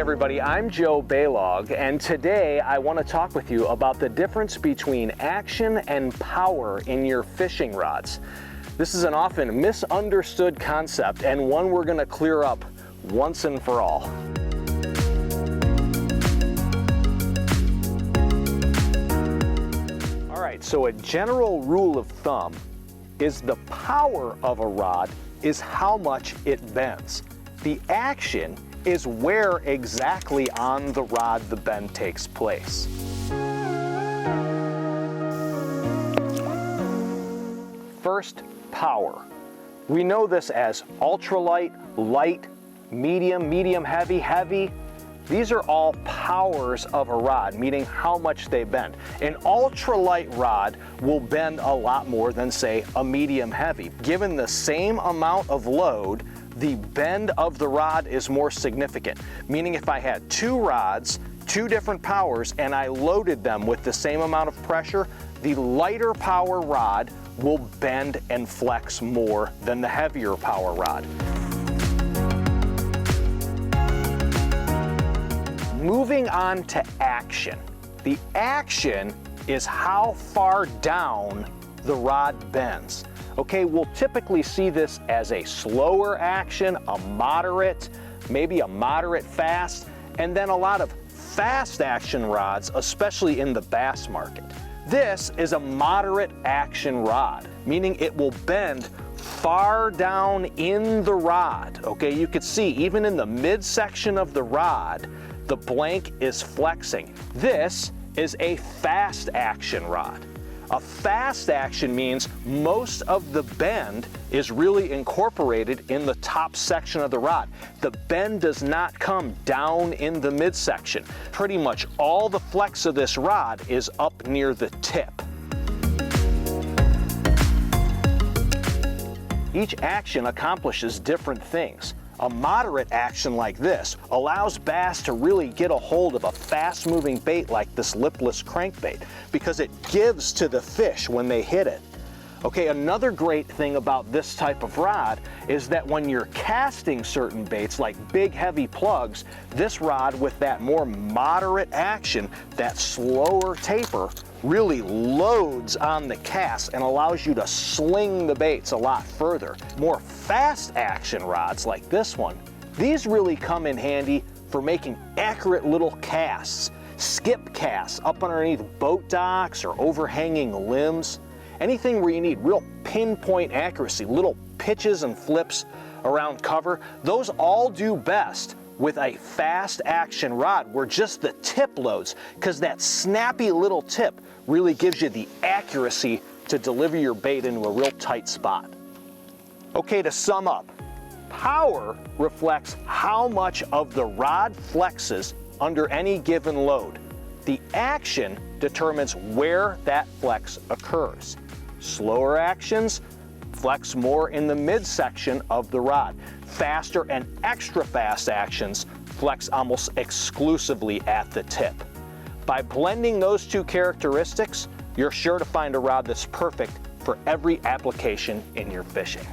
everybody, I'm Joe Baylog, and today I want to talk with you about the difference between action and power in your fishing rods. This is an often misunderstood concept and one we're going to clear up once and for all. All right, so a general rule of thumb is the power of a rod is how much it bends. The action is where exactly on the rod the bend takes place. First, power. We know this as ultralight, light, medium, medium heavy, heavy. These are all powers of a rod, meaning how much they bend. An ultralight rod will bend a lot more than, say, a medium heavy. Given the same amount of load, the bend of the rod is more significant, meaning if I had two rods, two different powers, and I loaded them with the same amount of pressure, the lighter power rod will bend and flex more than the heavier power rod. Moving on to action. The action is how far down the rod bends. Okay, we'll typically see this as a slower action, a moderate, maybe a moderate fast, and then a lot of fast action rods, especially in the bass market. This is a moderate action rod, meaning it will bend far down in the rod. Okay, you can see even in the midsection of the rod, the blank is flexing. This is a fast action rod. A fast action means most of the bend is really incorporated in the top section of the rod. The bend does not come down in the midsection. Pretty much all the flex of this rod is up near the tip. Each action accomplishes different things. A moderate action like this allows bass to really get a hold of a fast-moving bait like this lipless crankbait because it gives to the fish when they hit it. Okay, another great thing about this type of rod is that when you're casting certain baits like big heavy plugs, this rod with that more moderate action, that slower taper, really loads on the cast and allows you to sling the baits a lot further. More fast action rods like this one, these really come in handy for making accurate little casts, skip casts up underneath boat docks or overhanging limbs. Anything where you need real pinpoint accuracy, little pitches and flips around cover, those all do best with a fast action rod where just the tip loads, because that snappy little tip really gives you the accuracy to deliver your bait into a real tight spot. Okay, to sum up, power reflects how much of the rod flexes under any given load. The action determines where that flex occurs. Slower actions flex more in the midsection of the rod. Faster and extra fast actions flex almost exclusively at the tip. By blending those two characteristics, you're sure to find a rod that's perfect for every application in your fishing.